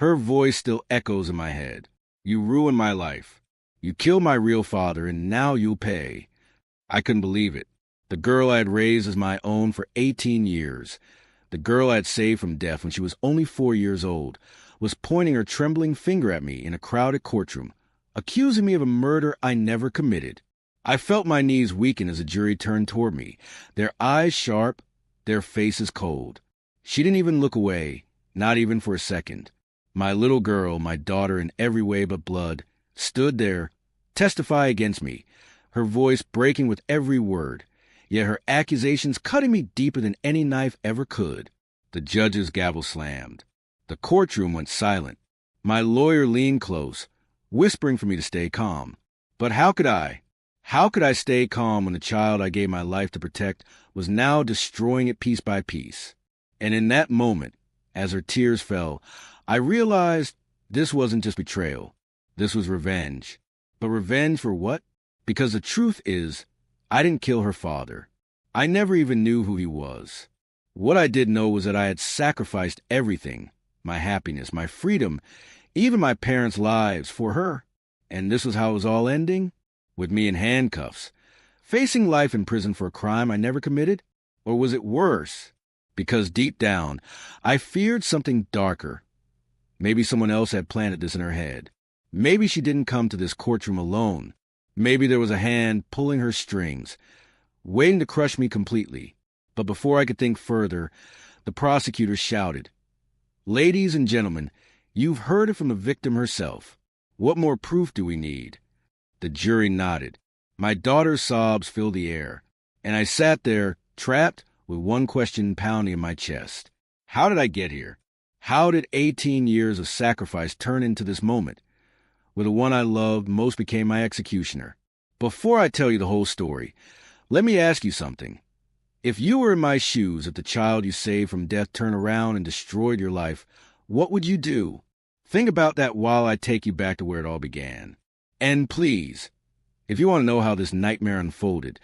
Her voice still echoes in my head. You ruined my life. You killed my real father, and now you'll pay. I couldn't believe it. The girl I had raised as my own for 18 years, the girl I had saved from death when she was only 4 years old, was pointing her trembling finger at me in a crowded courtroom, accusing me of a murder I never committed. I felt my knees weaken as the jury turned toward me, their eyes sharp, their faces cold. She didn't even look away, not even for a second. My little girl, my daughter in every way but blood, stood there, testify against me, her voice breaking with every word, yet her accusations cutting me deeper than any knife ever could. The judge's gavel slammed. The courtroom went silent. My lawyer leaned close, whispering for me to stay calm. But how could I? How could I stay calm when the child I gave my life to protect was now destroying it piece by piece? And in that moment, as her tears fell, I realized this wasn't just betrayal. This was revenge. But revenge for what? Because the truth is, I didn't kill her father. I never even knew who he was. What I did know was that I had sacrificed everything, my happiness, my freedom, even my parents' lives for her. And this was how it was all ending? With me in handcuffs, facing life in prison for a crime I never committed? Or was it worse? Because deep down, I feared something darker. Maybe someone else had planted this in her head. Maybe she didn't come to this courtroom alone. Maybe there was a hand pulling her strings, waiting to crush me completely. But before I could think further, the prosecutor shouted, "Ladies and gentlemen, you've heard it from the victim herself. What more proof do we need?" The jury nodded. My daughter's sobs filled the air, and I sat there, trapped, with one question pounding in my chest. How did I get here? How did 18 years of sacrifice turn into this moment, where the one I loved most became my executioner? Before I tell you the whole story, let me ask you something. If you were in my shoes, if the child you saved from death turned around and destroyed your life, what would you do? Think about that while I take you back to where it all began. And please, if you want to know how this nightmare unfolded,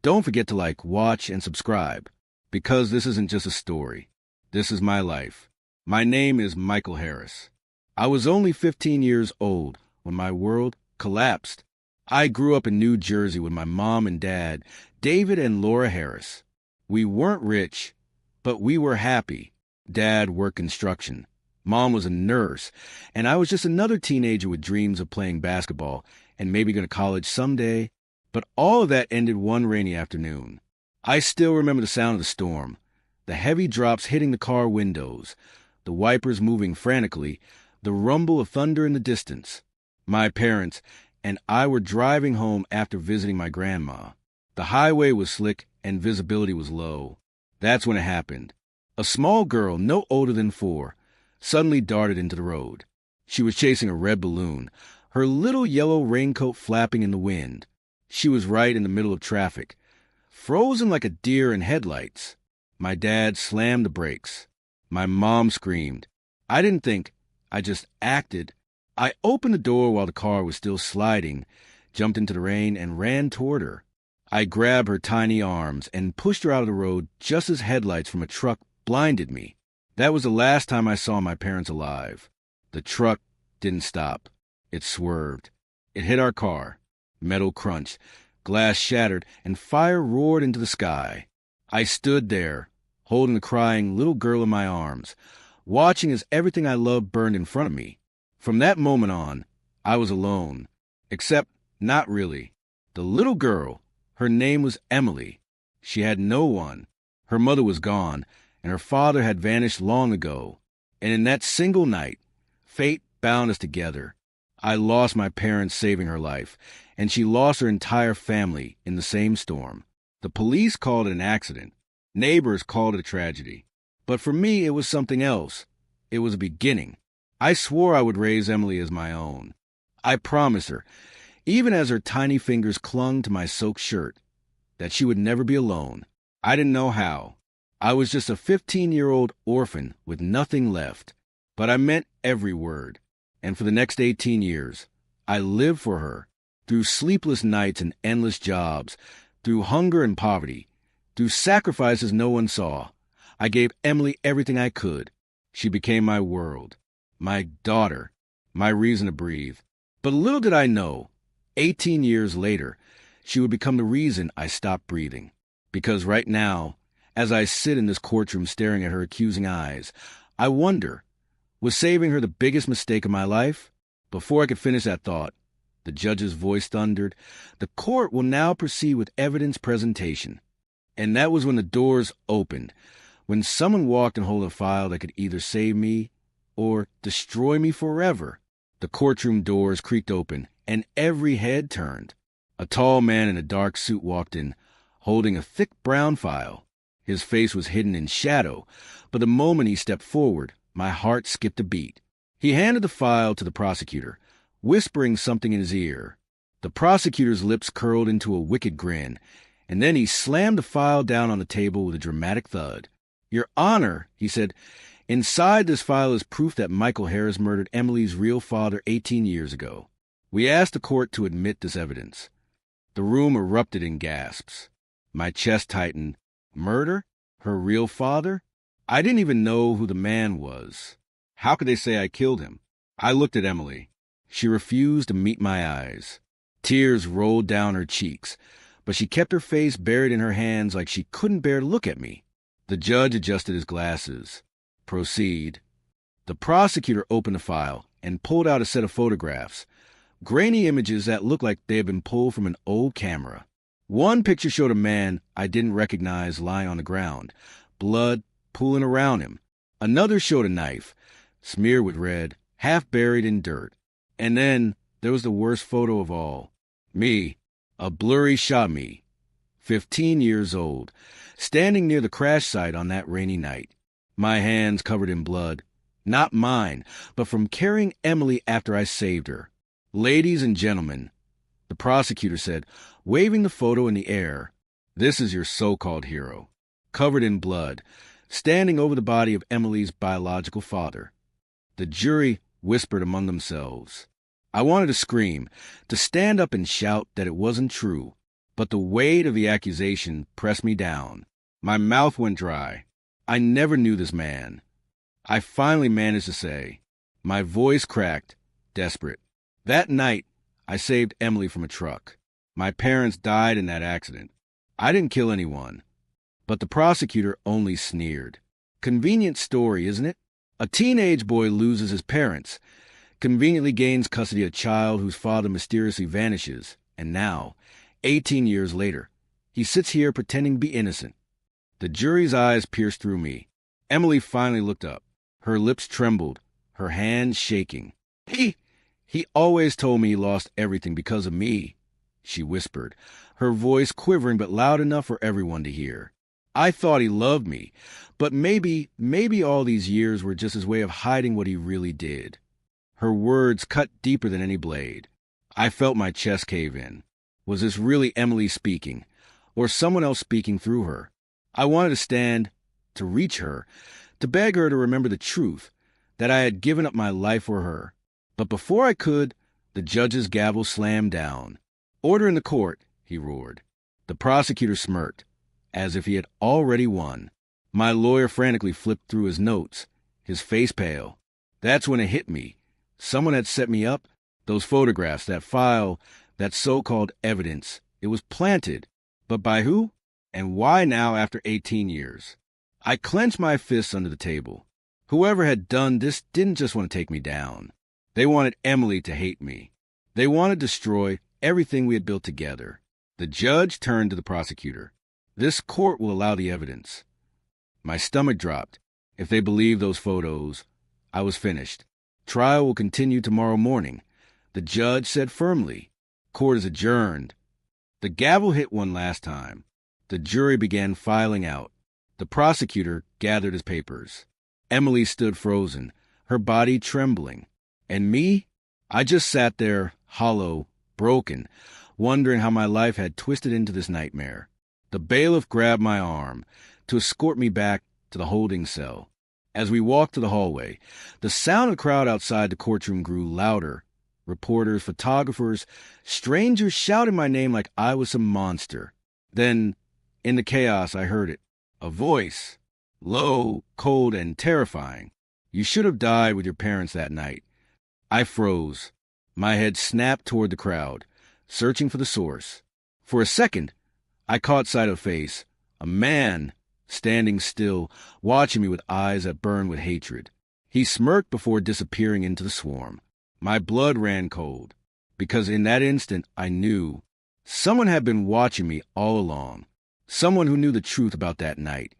don't forget to like, watch, and subscribe, because this isn't just a story. This is my life. My name is Michael Harris. I was only 15 years old when my world collapsed. I grew up in New Jersey with my mom and dad, David and Laura Harris. We weren't rich, but we were happy. Dad worked construction. Mom was a nurse, and I was just another teenager with dreams of playing basketball and maybe going to college someday. But all of that ended one rainy afternoon. I still remember the sound of the storm, the heavy drops hitting the car windows, the wipers moving frantically, the rumble of thunder in the distance. My parents and I were driving home after visiting my grandma. The highway was slick and visibility was low. That's when it happened. A small girl, no older than 4, suddenly darted into the road. She was chasing a red balloon, her little yellow raincoat flapping in the wind. She was right in the middle of traffic, frozen like a deer in headlights. My dad slammed the brakes. My mom screamed. I didn't think, I just acted. I opened the door while the car was still sliding, jumped into the rain, and ran toward her. I grabbed her tiny arms and pushed her out of the road just as headlights from a truck blinded me. That was the last time I saw my parents alive. The truck didn't stop. It swerved. It hit our car. Metal crunched, glass shattered, and fire roared into the sky. I stood there, holding the crying little girl in my arms, watching as everything I loved burned in front of me. From that moment on, I was alone. Except, not really. The little girl, her name was Emily. She had no one. Her mother was gone, and her father had vanished long ago. And in that single night, fate bound us together. I lost my parents saving her life, and she lost her entire family in the same storm. The police called it an accident. Neighbors called it a tragedy. But for me, it was something else. It was a beginning. I swore I would raise Emily as my own. I promised her, even as her tiny fingers clung to my soaked shirt, that she would never be alone. I didn't know how. I was just a 15-year-old orphan with nothing left. But I meant every word. And for the next 18 years, I lived for her, through sleepless nights and endless jobs, through hunger and poverty, through sacrifices no one saw. I gave Emily everything I could. She became my world, my daughter, my reason to breathe. But little did I know, 18 years later, she would become the reason I stopped breathing. Because right now, as I sit in this courtroom staring at her accusing eyes, I wonder, was saving her the biggest mistake of my life? Before I could finish that thought, the judge's voice thundered, "The court will now proceed with evidence presentation." And that was when the doors opened, when someone walked and held a file that could either save me or destroy me forever. The courtroom doors creaked open, and every head turned. A tall man in a dark suit walked in, holding a thick brown file. His face was hidden in shadow, but the moment he stepped forward, my heart skipped a beat. He handed the file to the prosecutor, whispering something in his ear. The prosecutor's lips curled into a wicked grin, and then he slammed the file down on the table with a dramatic thud. "Your Honor," he said, "inside this file is proof that Michael Harris murdered Emily's real father 18 years ago. We ask the court to admit this evidence." The room erupted in gasps. My chest tightened. Murder? Her real father? I didn't even know who the man was. How could they say I killed him? I looked at Emily. She refused to meet my eyes. Tears rolled down her cheeks, but she kept her face buried in her hands like she couldn't bear to look at me. The judge adjusted his glasses. "Proceed." The prosecutor opened the file and pulled out a set of photographs, grainy images that looked like they had been pulled from an old camera. One picture showed a man I didn't recognize lying on the ground, blood pooling around him. Another showed a knife, smeared with red, half buried in dirt. And then there was the worst photo of all. Me, a blurry shot of me, 15 years old, standing near the crash site on that rainy night. My hands covered in blood, not mine, but from carrying Emily after I saved her. "Ladies and gentlemen," the prosecutor said, waving the photo in the air, "this is your so-called hero, covered in blood, standing over the body of Emily's biological father." The jury whispered among themselves. I wanted to scream, to stand up and shout that it wasn't true, but the weight of the accusation pressed me down. My mouth went dry. I never knew this man. I finally managed to say, my voice cracked, desperate, "That night, I saved Emily from a truck. My parents died in that accident. I didn't kill anyone." But the prosecutor only sneered. Convenient story, isn't it? A teenage boy loses his parents, conveniently gains custody of a child whose father mysteriously vanishes, and now, 18 years later, he sits here pretending to be innocent. The jury's eyes pierced through me. Emily finally looked up. Her lips trembled, her hands shaking. He always told me he lost everything because of me," she whispered, her voice quivering but loud enough for everyone to hear. "I thought he loved me, but maybe all these years were just his way of hiding what he really did." Her words cut deeper than any blade. I felt my chest cave in. Was this really Emily speaking, or someone else speaking through her? I wanted to stand, to reach her, to beg her to remember the truth, that I had given up my life for her. But before I could, the judge's gavel slammed down. "Order in the court," he roared. The prosecutor smirked, as if he had already won. My lawyer frantically flipped through his notes, his face pale. That's when it hit me. Someone had set me up. Those photographs, that file, that so-called evidence. It was planted. But by who? And why now after 18 years? I clenched my fists under the table. Whoever had done this didn't just want to take me down. They wanted Emily to hate me. They wanted to destroy everything we had built together. The judge turned to the prosecutor. "This court will allow the evidence." My stomach dropped. If they believed those photos, I was finished. "Trial will continue tomorrow morning," the judge said firmly. "Court is adjourned." The gavel hit one last time. The jury began filing out. The prosecutor gathered his papers. Emily stood frozen, her body trembling. And me? I just sat there, hollow, broken, wondering how my life had twisted into this nightmare. The bailiff grabbed my arm to escort me back to the holding cell. As we walked to the hallway, the sound of the crowd outside the courtroom grew louder. Reporters, photographers, strangers shouted my name like I was some monster. Then, in the chaos, I heard it. A voice, low, cold, and terrifying. You should have died with your parents that night. I froze. My head snapped toward the crowd, searching for the source. For a second, I caught sight of a face, a man standing still, watching me with eyes that burned with hatred. He smirked before disappearing into the swarm. My blood ran cold, because in that instant I knew someone had been watching me all along, someone who knew the truth about that night,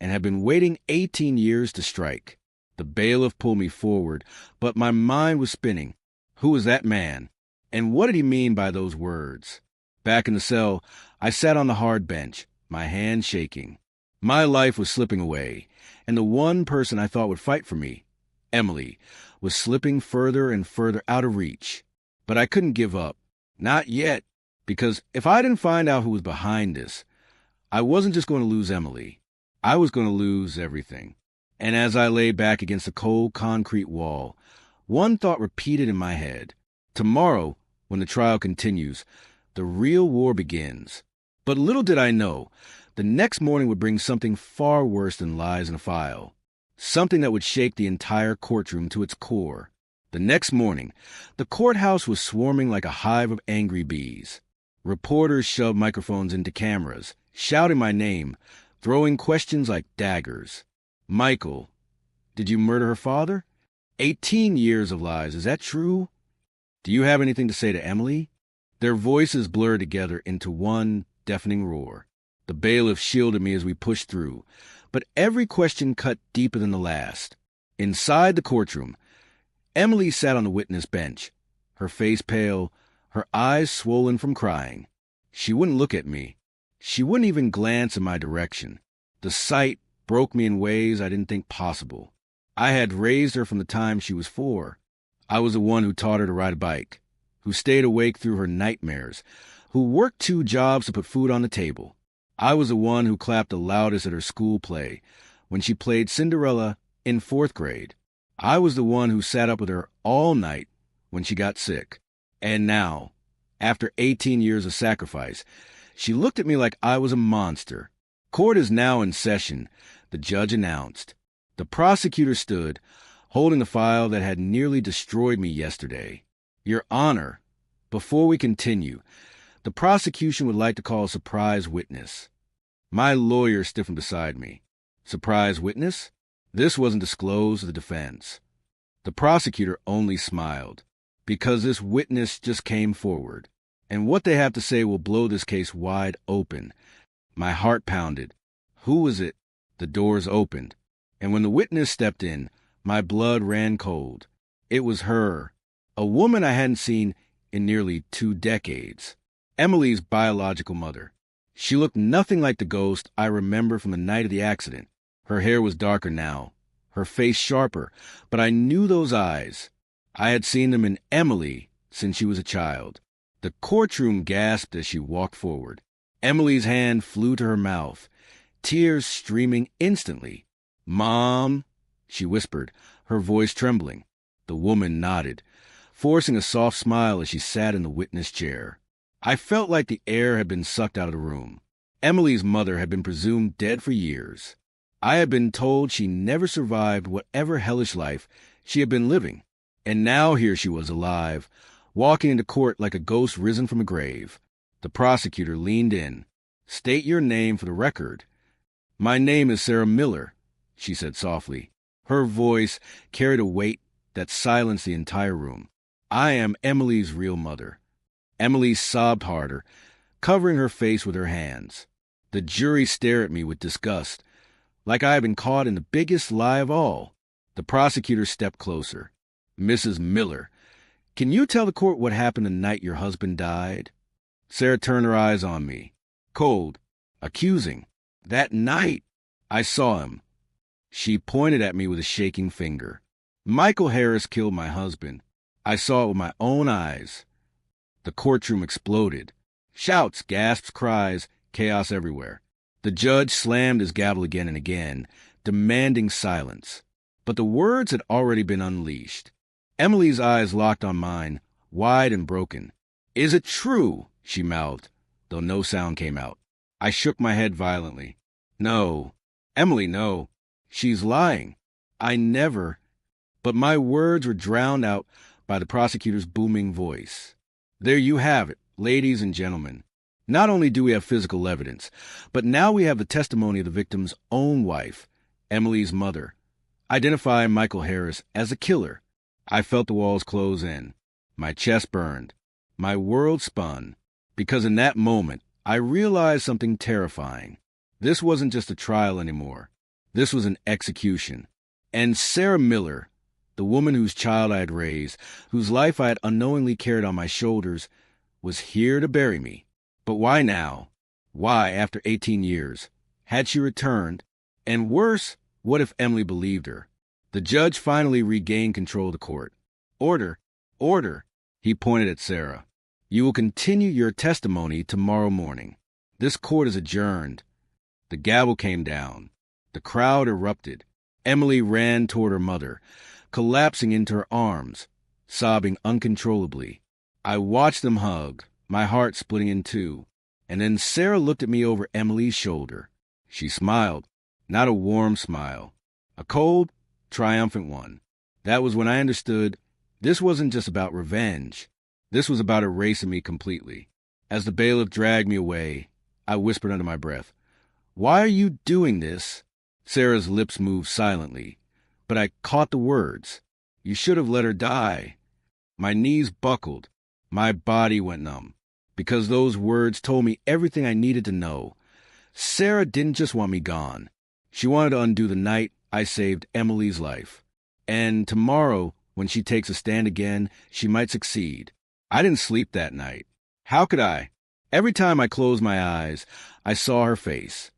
and had been waiting 18 years to strike. The bailiff pulled me forward, but my mind was spinning. Who was that man? And what did he mean by those words? Back in the cell, I sat on the hard bench, my hand shaking. My life was slipping away, and the one person I thought would fight for me, Emily, was slipping further and further out of reach. But I couldn't give up. Not yet, because if I didn't find out who was behind this, I wasn't just going to lose Emily. I was going to lose everything. And as I lay back against the cold concrete wall, one thought repeated in my head. Tomorrow, when the trial continues, the real war begins. But little did I know, the next morning would bring something far worse than lies in a file. Something that would shake the entire courtroom to its core. The next morning, the courthouse was swarming like a hive of angry bees. Reporters shoved microphones into cameras, shouting my name, throwing questions like daggers. Michael, did you murder her father? 18 years of lies, is that true? Do you have anything to say to Emily? Their voices blurred together into one deafening roar. The bailiff shielded me as we pushed through, but every question cut deeper than the last. Inside the courtroom, Emily sat on the witness bench, her face pale, her eyes swollen from crying. She wouldn't look at me. She wouldn't even glance in my direction. The sight broke me in ways I didn't think possible. I had raised her from the time she was 4. I was the one who taught her to ride a bike, who stayed awake through her nightmares, who worked 2 jobs to put food on the table. I was the one who clapped the loudest at her school play when she played Cinderella in 4th grade. I was the one who sat up with her all night when she got sick. And now, after 18 years of sacrifice, she looked at me like I was a monster. Court is now in session, the judge announced. The prosecutor stood, holding the file that had nearly destroyed me yesterday. Your Honor, before we continue, the prosecution would like to call a surprise witness. My lawyer stiffened beside me. Surprise witness? This wasn't disclosed to the defense. The prosecutor only smiled, because this witness just came forward, and what they have to say will blow this case wide open. My heart pounded. Who was it? The doors opened, and when the witness stepped in, my blood ran cold. It was her, a woman I hadn't seen in nearly 2 decades. Emily's biological mother. She looked nothing like the ghost I remember from the night of the accident. Her hair was darker now, her face sharper, but I knew those eyes. I had seen them in Emily since she was a child. The courtroom gasped as she walked forward. Emily's hand flew to her mouth, tears streaming instantly. "Mom," she whispered, her voice trembling. The woman nodded, forcing a soft smile as she sat in the witness chair. I felt like the air had been sucked out of the room. Emily's mother had been presumed dead for years. I had been told she never survived whatever hellish life she had been living. And now here she was alive, walking into court like a ghost risen from a grave. The prosecutor leaned in. "State your name for the record." "My name is Sarah Miller," she said softly. Her voice carried a weight that silenced the entire room. "I am Emily's real mother." Emily sobbed harder, covering her face with her hands. The jury stared at me with disgust, like I had been caught in the biggest lie of all. The prosecutor stepped closer. "Mrs. Miller, can you tell the court what happened the night your husband died?" Sarah turned her eyes on me, cold, accusing. "That night, I saw him." She pointed at me with a shaking finger. "Michael Harris killed my husband. I saw it with my own eyes." The courtroom exploded. Shouts, gasps, cries, chaos everywhere. The judge slammed his gavel again and again, demanding silence. But the words had already been unleashed. Emily's eyes locked on mine, wide and broken. "Is it true?" she mouthed, though no sound came out. I shook my head violently. "No. Emily, no. She's lying. I never, But my words were drowned out by the prosecutor's booming voice. There you have it, ladies and gentlemen. Not only do we have physical evidence, but now we have the testimony of the victim's own wife, Emily's mother, identifying Michael Harris as a killer. I felt the walls close in. My chest burned. My world spun. Because in that moment, I realized something terrifying. This wasn't just a trial anymore. This was an execution. And Sarah Miller, the woman whose child I had raised, whose life I had unknowingly carried on my shoulders, was here to bury me. But why now? Why, after 18 years? Had she returned? And worse, what if Emily believed her? The judge finally regained control of the court. Order, order, he pointed at Sarah. You will continue your testimony tomorrow morning. This court is adjourned. The gavel came down. The crowd erupted. Emily ran toward her mother, collapsing into her arms, sobbing uncontrollably. I watched them hug, my heart splitting in two. And then Sarah looked at me over Emily's shoulder. She smiled, not a warm smile, a cold, triumphant one. That was when I understood this wasn't just about revenge. This was about erasing me completely. As the bailiff dragged me away, I whispered under my breath, "Why are you doing this?" Sarah's lips moved silently, but I caught the words. "You should have let her die." My knees buckled. My body went numb, because those words told me everything I needed to know. Sarah didn't just want me gone. She wanted to undo the night I saved Emily's life. And tomorrow, when she takes a stand again, she might succeed. I didn't sleep that night. How could I? Every time I closed my eyes, I saw her face.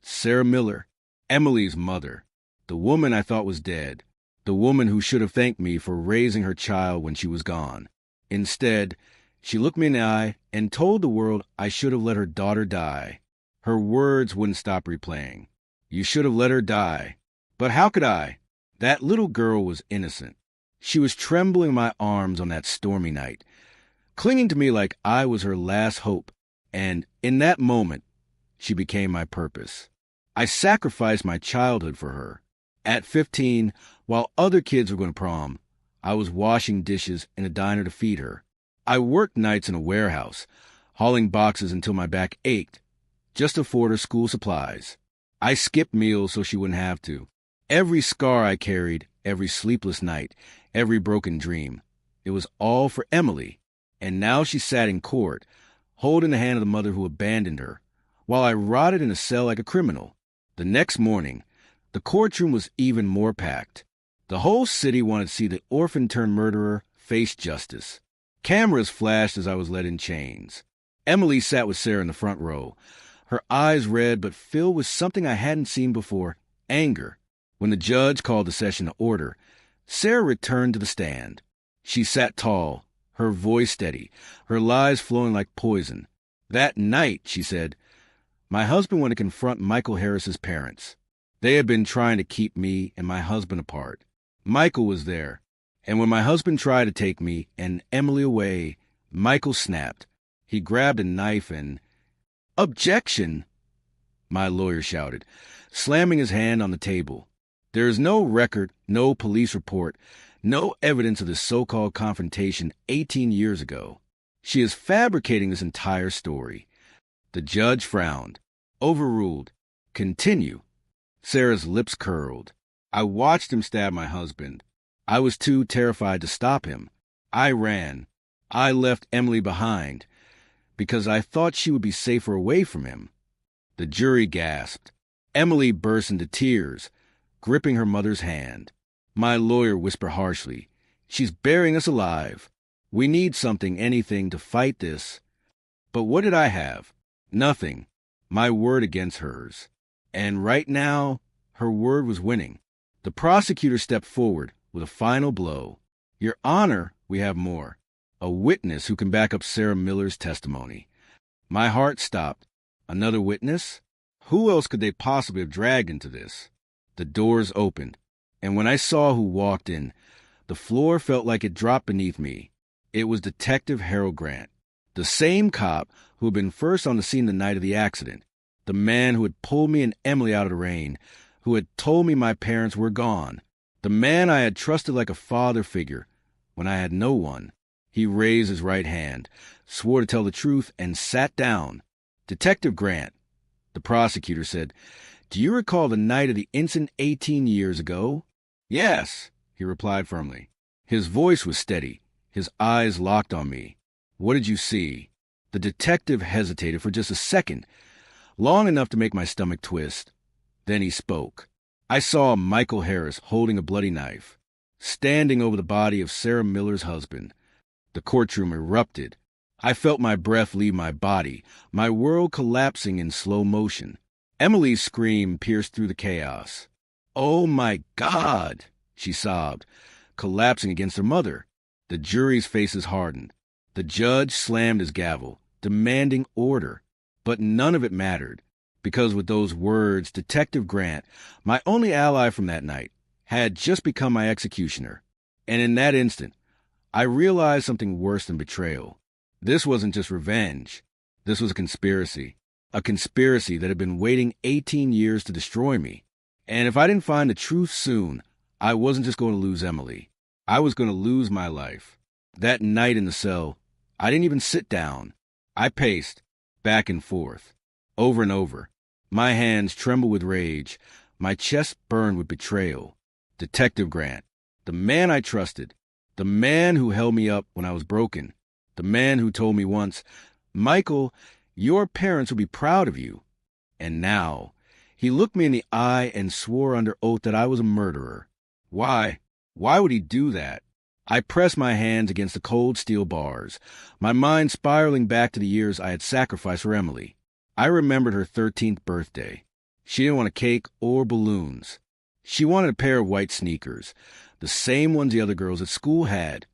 Sarah Miller, Emily's mother, the woman I thought was dead, the woman who should have thanked me for raising her child when she was gone. Instead, she looked me in the eye and told the world I should have let her daughter die. Her words wouldn't stop replaying. You should have let her die. But how could I? That little girl was innocent. She was trembling in my arms on that stormy night, clinging to me like I was her last hope. And in that moment, she became my purpose. I sacrificed my childhood for her. At 15, while other kids were going to prom, I was washing dishes in a diner to feed her. I worked nights in a warehouse, hauling boxes until my back ached, just to afford her school supplies. I skipped meals so she wouldn't have to. Every scar I carried, every sleepless night, every broken dream, it was all for Emily. And now she sat in court, holding the hand of the mother who abandoned her, while I rotted in a cell like a criminal. The next morning, the courtroom was even more packed. The whole city wanted to see the orphan-turned-murderer face justice. Cameras flashed as I was led in chains. Emily sat with Sarah in the front row, her eyes red but filled with something I hadn't seen before, anger. When the judge called the session to order, Sarah returned to the stand. She sat tall, her voice steady, her lies flowing like poison. That night, she said, my husband went to confront Michael Harris's parents. They had been trying to keep me and my husband apart. Michael was there, and when my husband tried to take me and Emily away, Michael snapped. He grabbed a knife and... "Objection!" my lawyer shouted, slamming his hand on the table. There is no record, no police report, no evidence of this so-called confrontation 18 years ago. She is fabricating this entire story. The judge frowned. Overruled. Continue. Sarah's lips curled. I watched him stab my husband. I was too terrified to stop him. I ran. I left Emily behind because I thought she would be safer away from him. The jury gasped. Emily burst into tears, gripping her mother's hand. My lawyer whispered harshly, "She's burying us alive. We need something, anything, to fight this." But what did I have? Nothing. My word against hers. And right now, her word was winning. The prosecutor stepped forward with a final blow. "Your Honor, we have more. A witness who can back up Sarah Miller's testimony." My heart stopped. Another witness? Who else could they possibly have dragged into this? The doors opened, and when I saw who walked in, the floor felt like it dropped beneath me. It was Detective Harold Grant, the same cop who had been first on the scene the night of the accident, the man who had pulled me and Emily out of the rain, who had told me my parents were gone, The man I had trusted like a father figure when I had no one. He raised his right hand, swore to tell the truth, and sat down. Detective Grant, the prosecutor said, do you recall the night of the incident 18 years ago? Yes, he replied firmly. His voice was steady. His eyes locked on me. What did you see? The detective hesitated for just a second, long enough to make my stomach twist. Then he spoke. I saw Michael Harris holding a bloody knife, standing over the body of Sarah Miller's husband. The courtroom erupted. I felt my breath leave my body, my world collapsing in slow motion. Emily's scream pierced through the chaos. Oh, my God, she sobbed, collapsing against her mother. The jury's faces hardened. The judge slammed his gavel, demanding order. But none of it mattered, because with those words, Detective Grant, my only ally from that night, had just become my executioner. And in that instant, I realized something worse than betrayal. This wasn't just revenge. This was a conspiracy that had been waiting 18 years to destroy me. And if I didn't find the truth soon, I wasn't just going to lose Emily. I was going to lose my life. That night in the cell, I didn't even sit down. I paced back and forth, over and over. My hands trembled with rage. My chest burned with betrayal. Detective Grant, the man I trusted, the man who held me up when I was broken, the man who told me once, Michael, your parents will be proud of you. And now, he looked me in the eye and swore under oath that I was a murderer. Why? Why would he do that? I pressed my hands against the cold steel bars, my mind spiraling back to the years I had sacrificed for Emily. I remembered her 13th birthday. She didn't want a cake or balloons. She wanted a pair of white sneakers, the same ones the other girls at school had.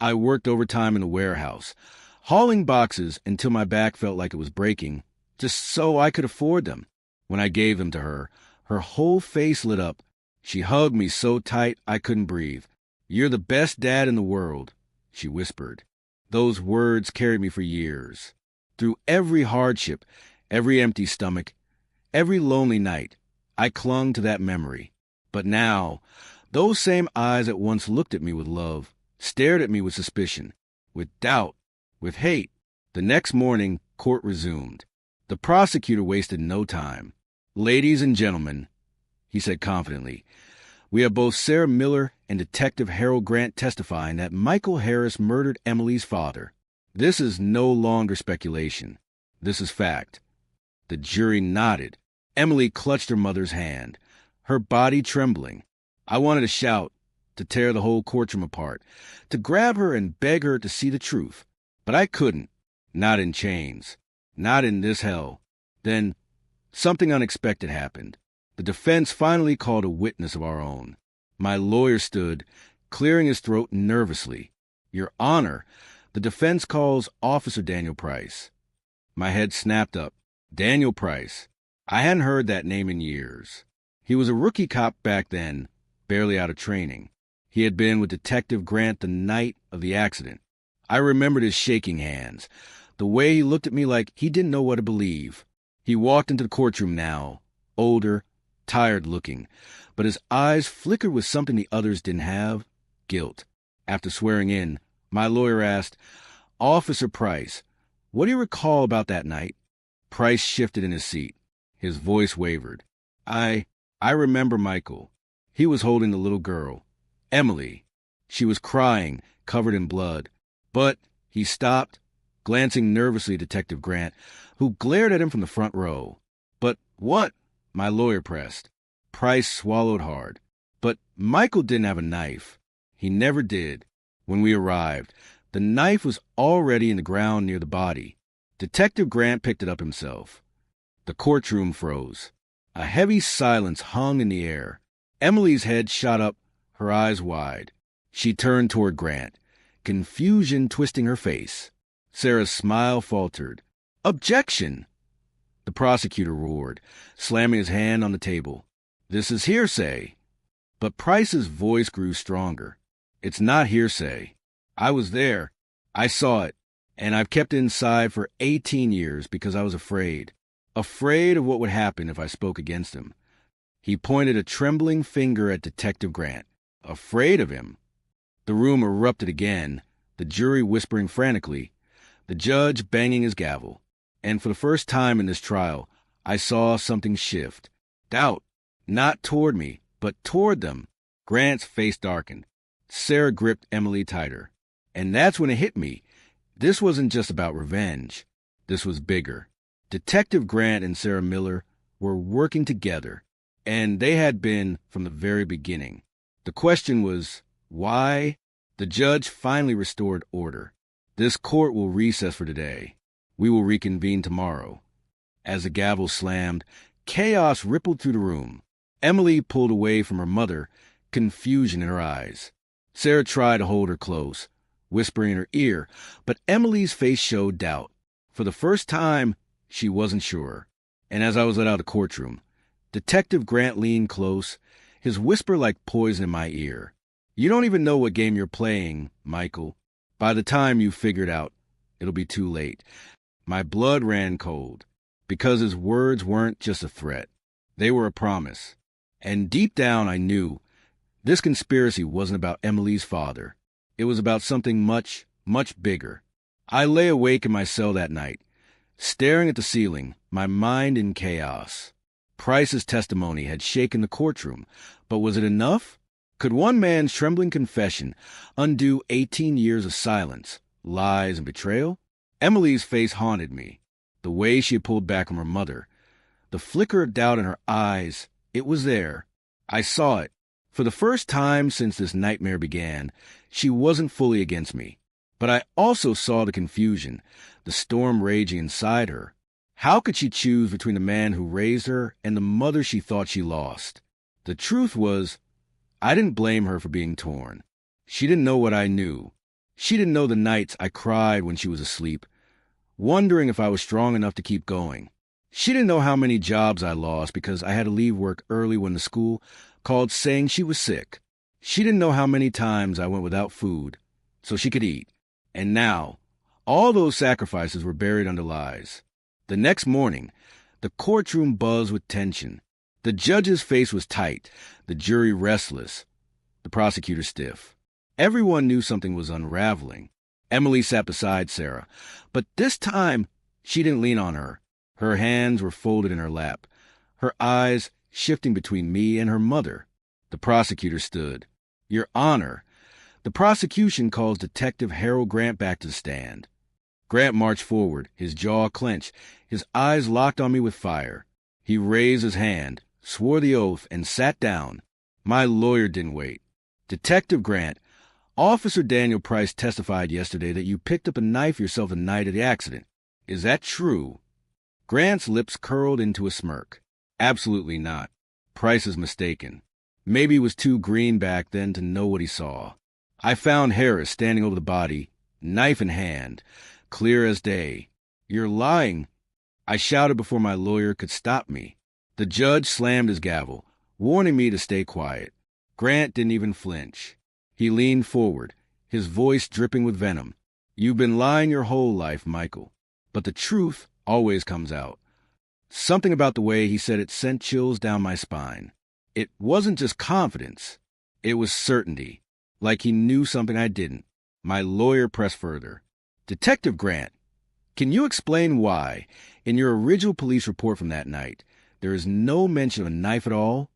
I worked overtime in the warehouse, hauling boxes until my back felt like it was breaking, just so I could afford them. When I gave them to her, her whole face lit up. She hugged me so tight I couldn't breathe. You're the best dad in the world, she whispered. Those words carried me for years. Through every hardship, every empty stomach, every lonely night, I clung to that memory. But now, those same eyes that once looked at me with love, stared at me with suspicion, with doubt, with hate. The next morning, court resumed. The prosecutor wasted no time. Ladies and gentlemen, he said confidently, we have both Sarah Miller and Detective Harold Grant testifying that Michael Harris murdered Emily's father. This is no longer speculation. This is fact. The jury nodded. Emily clutched her mother's hand, her body trembling. I wanted to shout, to tear the whole courtroom apart, to grab her and beg her to see the truth. But I couldn't. Not in chains. Not in this hell. Then, something unexpected happened. The defense finally called a witness of our own. My lawyer stood, clearing his throat nervously. Your Honor, the defense calls Officer Daniel Price. My head snapped up. Daniel Price. I hadn't heard that name in years. He was a rookie cop back then, barely out of training. He had been with Detective Grant the night of the accident. I remembered his shaking hands, the way he looked at me like he didn't know what to believe. He walked into the courtroom now, older, tired looking, but his eyes flickered with something the others didn't have, guilt. After swearing in, my lawyer asked, Officer Price, what do you recall about that night? Price shifted in his seat. His voice wavered. I remember Michael. He was holding the little girl, Emily. She was crying, covered in blood. But he stopped, glancing nervously at Detective Grant, who glared at him from the front row. But what? My lawyer pressed. Price swallowed hard. But Michael didn't have a knife. He never did. When we arrived, the knife was already in the ground near the body. Detective Grant picked it up himself. The courtroom froze. A heavy silence hung in the air. Emily's head shot up, her eyes wide. She turned toward Grant, confusion twisting her face. Sarah's smile faltered. Objection! The prosecutor roared, slamming his hand on the table. This is hearsay. But Price's voice grew stronger. It's not hearsay. I was there. I saw it. And I've kept it inside for 18 years because I was afraid. Afraid of what would happen if I spoke against him. He pointed a trembling finger at Detective Grant. Afraid of him? The room erupted again, the jury whispering frantically, the judge banging his gavel. And for the first time in this trial, I saw something shift. Doubt, not toward me, but toward them. Grant's face darkened. Sarah gripped Emily tighter. And that's when it hit me. This wasn't just about revenge. This was bigger. Detective Grant and Sarah Miller were working together, and they had been from the very beginning. The question was, why? The judge finally restored order. This court will recess for today. We will reconvene tomorrow. As the gavel slammed, chaos rippled through the room. Emily pulled away from her mother, confusion in her eyes. Sarah tried to hold her close, whispering in her ear, but Emily's face showed doubt. For the first time, she wasn't sure. And as I was let out of the courtroom, Detective Grant leaned close, his whisper like poison in my ear. You don't even know what game you're playing, Michael. By the time you figure it out, it'll be too late. My blood ran cold, because his words weren't just a threat. They were a promise. And deep down I knew this conspiracy wasn't about Emily's father. It was about something much, much bigger. I lay awake in my cell that night, staring at the ceiling, my mind in chaos. Price's testimony had shaken the courtroom, but was it enough? Could one man's trembling confession undo 18 years of silence, lies, and betrayal? Emily's face haunted me. The way she had pulled back from her mother, the flicker of doubt in her eyes, it was there. I saw it. For the first time since this nightmare began, she wasn't fully against me. But I also saw the confusion, the storm raging inside her. How could she choose between the man who raised her and the mother she thought she lost? The truth was, I didn't blame her for being torn. She didn't know what I knew. She didn't know the nights I cried when she was asleep, wondering if I was strong enough to keep going. She didn't know how many jobs I lost because I had to leave work early when the school called saying she was sick. She didn't know how many times I went without food so she could eat. And now, all those sacrifices were buried under lies. The next morning, the courtroom buzzed with tension. The judge's face was tight, the jury restless, the prosecutor stiff. Everyone knew something was unraveling. Emily sat beside Sarah, but this time she didn't lean on her. Her hands were folded in her lap, her eyes shifting between me and her mother. The prosecutor stood. Your Honor, the prosecution calls Detective Harold Grant back to the stand. Grant marched forward, his jaw clenched, his eyes locked on me with fire. He raised his hand, swore the oath, and sat down. My lawyer didn't wait. Detective Grant, Officer Daniel Price testified yesterday that you picked up a knife yourself the night of the accident. Is that true? Grant's lips curled into a smirk. Absolutely not. Price is mistaken. Maybe he was too green back then to know what he saw. I found Harris standing over the body, knife in hand, clear as day. You're lying, I shouted before my lawyer could stop me. The judge slammed his gavel, warning me to stay quiet. Grant didn't even flinch. He leaned forward, his voice dripping with venom. You've been lying your whole life, Michael, but the truth always comes out. Something about the way he said it sent chills down my spine. It wasn't just confidence. It was certainty, like he knew something I didn't. My lawyer pressed further. Detective Grant, can you explain why, in your original police report from that night, there is no mention of a knife at all?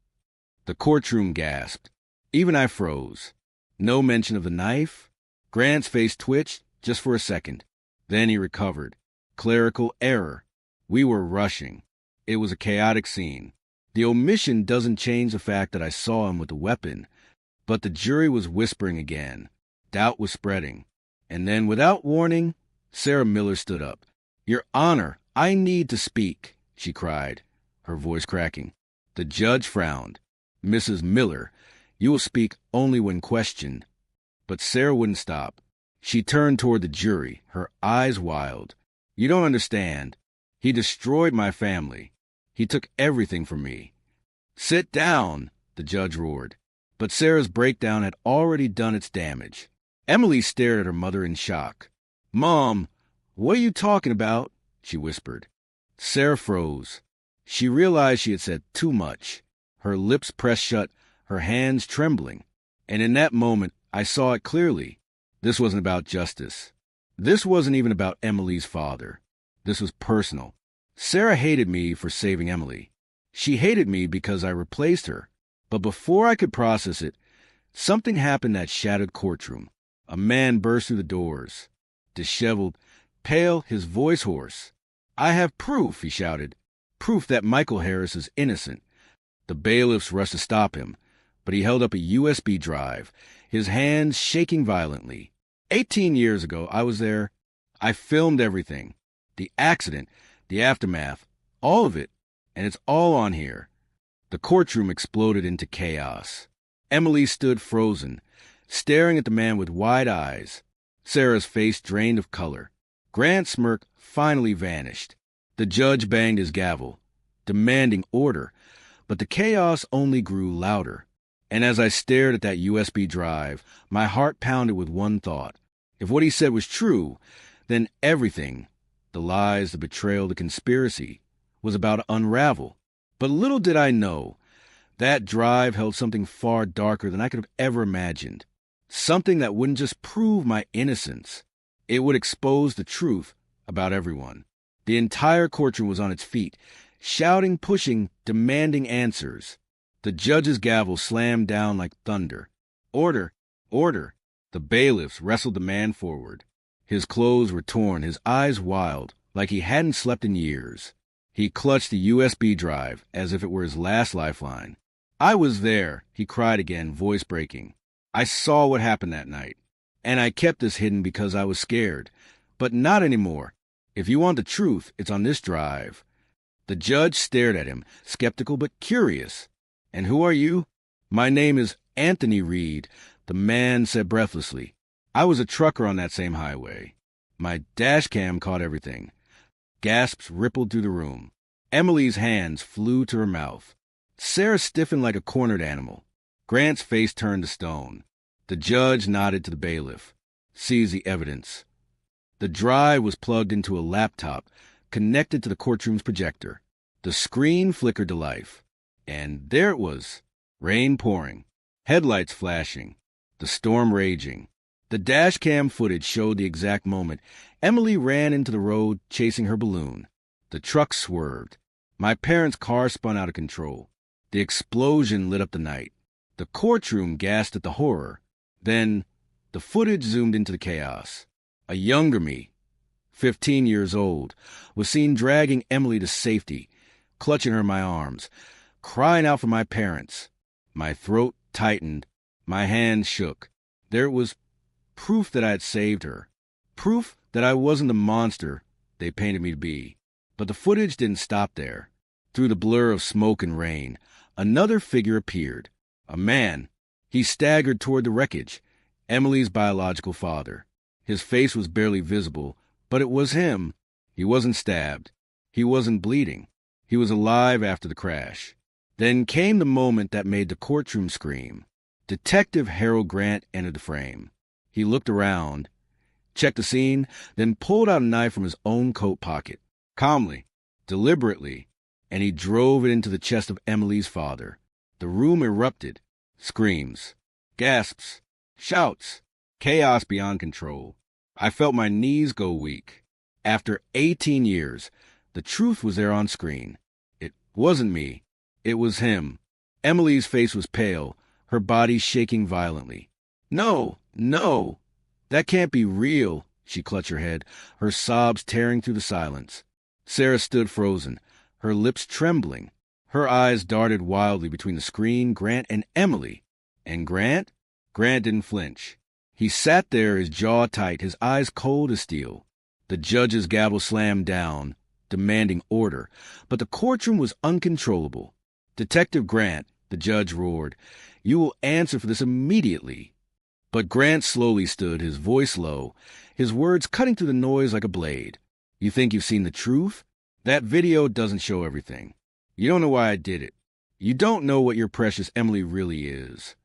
The courtroom gasped. Even I froze. No mention of the knife? Grant's face twitched just for a second. Then he recovered. Clerical error. We were rushing. It was a chaotic scene. The omission doesn't change the fact that I saw him with the weapon, but the jury was whispering again. Doubt was spreading. And then, without warning, Sarah Miller stood up. Your Honor, I need to speak, she cried, her voice cracking. The judge frowned. Mrs. Miller, you will speak only when questioned. But Sarah wouldn't stop. She turned toward the jury, her eyes wild. You don't understand. He destroyed my family. He took everything from me. Sit down, the judge roared. But Sarah's breakdown had already done its damage. Emily stared at her mother in shock. Mom, what are you talking about? She whispered. Sarah froze. She realized she had said too much. Her lips pressed shut, her hands trembling. And in that moment, I saw it clearly. This wasn't about justice. This wasn't even about Emily's father. This was personal. Sarah hated me for saving Emily. She hated me because I replaced her. But before I could process it, something happened in that shattered courtroom. A man burst through the doors. Disheveled, pale, his voice hoarse. "I have proof," he shouted. "Proof that Michael Harris is innocent." The bailiffs rushed to stop him, but he held up a USB drive, his hands shaking violently. 18 years ago, I was there. I filmed everything. The accident, the aftermath, all of it, and it's all on here. The courtroom exploded into chaos. Emily stood frozen, staring at the man with wide eyes. Sarah's face drained of color. Grant's smirk finally vanished. The judge banged his gavel, demanding order, but the chaos only grew louder. And as I stared at that USB drive, my heart pounded with one thought. If what he said was true, then everything, the lies, the betrayal, the conspiracy, was about to unravel. But little did I know, that drive held something far darker than I could have ever imagined. Something that wouldn't just prove my innocence. It would expose the truth about everyone. The entire courtroom was on its feet, shouting, pushing, demanding answers. The judge's gavel slammed down like thunder. "Order! Order!" The bailiffs wrestled the man forward. His clothes were torn, his eyes wild, like he hadn't slept in years. He clutched the USB drive as if it were his last lifeline. "I was there," he cried again, voice breaking. "I saw what happened that night. And I kept this hidden because I was scared. But not anymore. If you want the truth, it's on this drive." The judge stared at him, skeptical but curious. "And who are you?" "My name is Anthony Reed," the man said breathlessly. "I was a trucker on that same highway." My dash cam caught everything. Gasps rippled through the room. Emily's hands flew to her mouth. Sarah stiffened like a cornered animal. Grant's face turned to stone. The judge nodded to the bailiff. "Seize the evidence." The drive was plugged into a laptop, connected to the courtroom's projector. The screen flickered to life. And there it was. Rain pouring. Headlights flashing. The storm raging. The dash cam footage showed the exact moment. Emily ran into the road, chasing her balloon. The truck swerved. My parents' car spun out of control. The explosion lit up the night. The courtroom gasped at the horror. Then, the footage zoomed into the chaos. A younger me, 15 years old, was seen dragging Emily to safety, clutching her in my arms, crying out for my parents. My throat tightened. My hands shook. There was proof that I had saved her. Proof that I wasn't the monster they painted me to be. But the footage didn't stop there. Through the blur of smoke and rain, another figure appeared. A man. He staggered toward the wreckage. Emily's biological father. His face was barely visible, but it was him. He wasn't stabbed. He wasn't bleeding. He was alive after the crash. Then came the moment that made the courtroom scream. Detective Harold Grant entered the frame. He looked around, checked the scene, then pulled out a knife from his own coat pocket. Calmly, deliberately, and he drove it into the chest of Emily's father. The room erupted. Screams, gasps, shouts, chaos beyond control. I felt my knees go weak. After 18 years, the truth was there on screen. It wasn't me. It was him. Emily's face was pale, her body shaking violently. "No, no, that can't be real," she clutched her head, her sobs tearing through the silence. Sarah stood frozen, her lips trembling. Her eyes darted wildly between the screen, Grant, and Emily. And Grant? Grant didn't flinch. He sat there, his jaw tight, his eyes cold as steel. The judge's gavel slammed down, demanding order, but the courtroom was uncontrollable. "Detective Grant," the judge roared, "you will answer for this immediately." But Grant slowly stood, his voice low, his words cutting through the noise like a blade. "You think you've seen the truth? That video doesn't show everything. You don't know why I did it. You don't know what your precious Emily really is."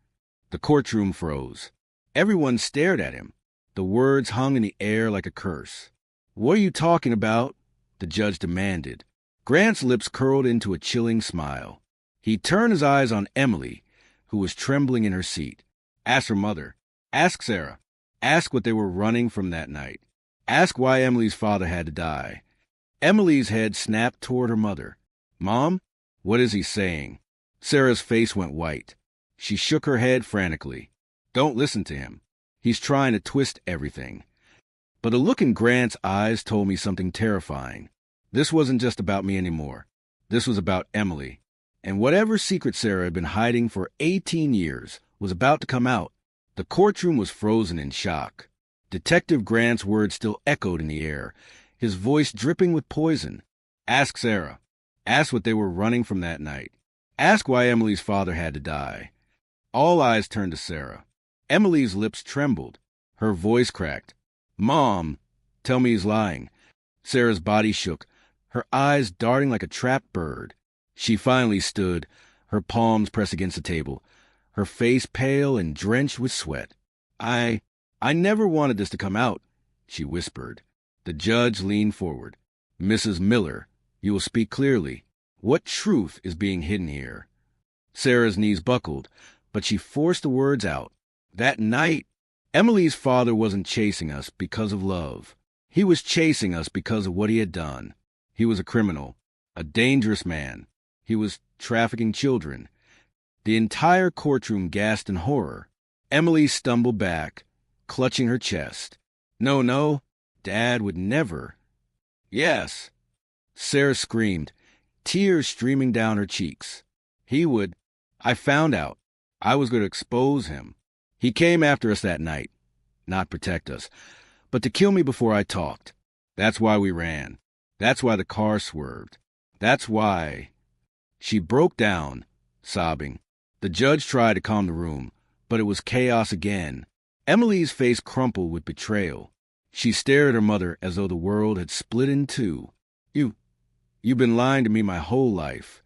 The courtroom froze. Everyone stared at him. The words hung in the air like a curse. "What are you talking about?" the judge demanded. Grant's lips curled into a chilling smile. He turned his eyes on Emily, who was trembling in her seat. Ask her mother. Ask Sarah. Ask what they were running from that night. Ask why Emily's father had to die. Emily's head snapped toward her mother. Mom, what is he saying? Sarah's face went white. She shook her head frantically. Don't listen to him. He's trying to twist everything. But a look in Grant's eyes told me something terrifying. This wasn't just about me anymore. This was about Emily. And whatever secret Sarah had been hiding for 18 years was about to come out. The courtroom was frozen in shock. Detective Grant's words still echoed in the air, his voice dripping with poison. Ask Sarah. Ask what they were running from that night. Ask why Emily's father had to die. All eyes turned to Sarah. Emily's lips trembled. Her voice cracked. Mom, tell me he's lying. Sarah's body shook, her eyes darting like a trapped bird. She finally stood, her palms pressed against the table, her face pale and drenched with sweat. I never wanted this to come out, she whispered. The judge leaned forward. Mrs. Miller, you will speak clearly. What truth is being hidden here? Sarah's knees buckled, but she forced the words out. That night, Emily's father wasn't chasing us because of love. He was chasing us because of what he had done. He was a criminal, a dangerous man. He was trafficking children. The entire courtroom gasped in horror. Emily stumbled back, clutching her chest. No, Dad would never. Yes. Sarah screamed, tears streaming down her cheeks. He would. I found out. I was going to expose him. He came after us that night, not protect us, but to kill me before I talked. That's why we ran. That's why the car swerved. That's why. She broke down, sobbing. The judge tried to calm the room, but it was chaos again. Emily's face crumpled with betrayal. She stared at her mother as though the world had split in two. You've been lying to me my whole life.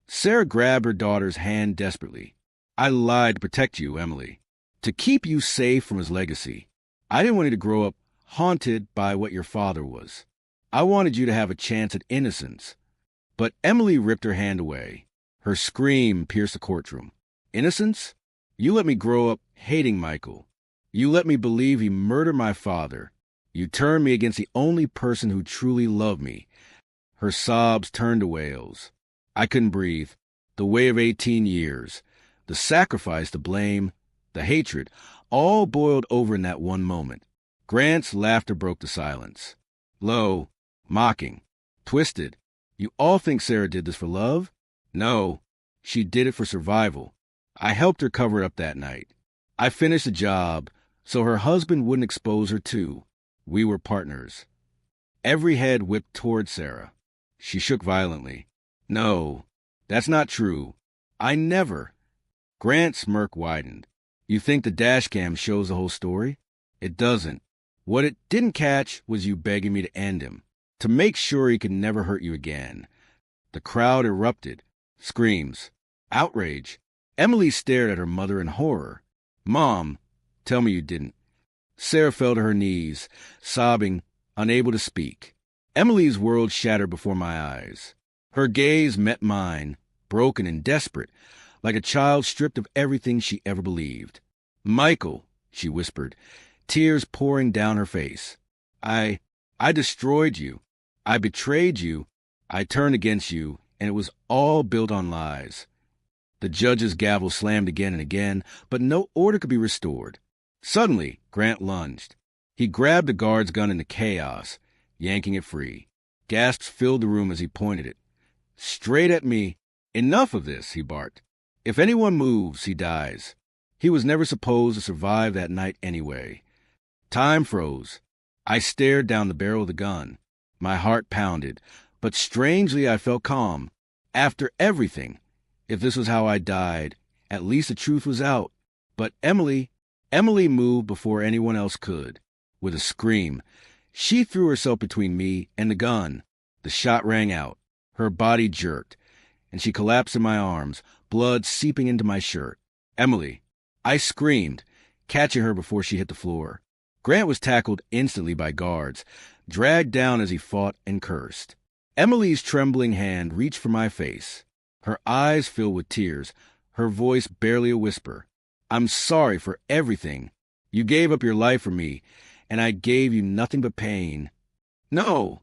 Sarah grabbed her daughter's hand desperately. I lied to protect you, Emily, to keep you safe from his legacy. I didn't want you to grow up haunted by what your father was. I wanted you to have a chance at innocence. But Emily ripped her hand away. Her scream pierced the courtroom. Innocence? You let me grow up hating Michael. You let me believe he murdered my father. You turned me against the only person who truly loved me. Her sobs turned to wails. I couldn't breathe. The weight of 18 years, the sacrifice, the blame, the hatred, all boiled over in that one moment. Grant's laughter broke the silence. Low, mocking, twisted. You all think Sarah did this for love? No, she did it for survival. I helped her cover it up that night. I finished the job so her husband wouldn't expose her too. We were partners. Every head whipped toward Sarah. She shook violently. No, that's not true. I never. Grant's smirk widened. You think the dash cam shows the whole story? It doesn't. What it didn't catch was you begging me to end him, to make sure he could never hurt you again. The crowd erupted. Screams. Outrage. Emily stared at her mother in horror. Mom, tell me you didn't. Sarah fell to her knees, sobbing, unable to speak. Emily's world shattered before my eyes. Her gaze met mine, broken and desperate, like a child stripped of everything she ever believed. Michael, she whispered, tears pouring down her face. I destroyed you. I betrayed you. I turned against you, and it was all built on lies. The judge's gavel slammed again and again, but no order could be restored. Suddenly, Grant lunged. He grabbed the guard's gun in the chaos, yanking it free. Gasps filled the room as he pointed it. Straight at me. Enough of this, he barked. If anyone moves, he dies. He was never supposed to survive that night anyway. Time froze. I stared down the barrel of the gun. My heart pounded, but strangely I felt calm. After everything, if this was how I died, at least the truth was out. But Emily moved before anyone else could. With a scream, she threw herself between me and the gun. The shot rang out. Her body jerked, and she collapsed in my arms, blood seeping into my shirt. Emily. I screamed, catching her before she hit the floor. Grant was tackled instantly by guards, dragged down as he fought and cursed. Emily's trembling hand reached for my face. Her eyes filled with tears, her voice barely a whisper. I'm sorry for everything. You gave up your life for me, and I gave you nothing but pain. No,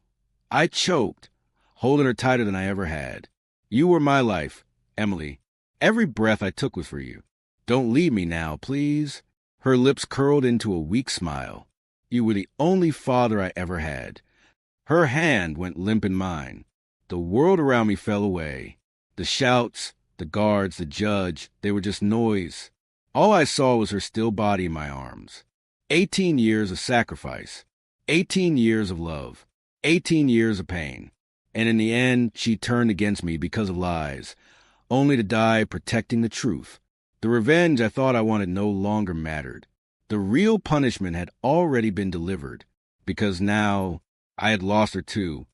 I choked, holding her tighter than I ever had. You were my life, Emily. Every breath I took was for you. Don't leave me now, please. Her lips curled into a weak smile. You were the only father I ever had. Her hand went limp in mine. The world around me fell away. The shouts, the guards, the judge, they were just noise. All I saw was her still body in my arms. 18 years of sacrifice. 18 years of love. 18 years of pain. And in the end, she turned against me because of lies, only to die protecting the truth. The revenge I thought I wanted no longer mattered. The real punishment had already been delivered, because now I had lost her too,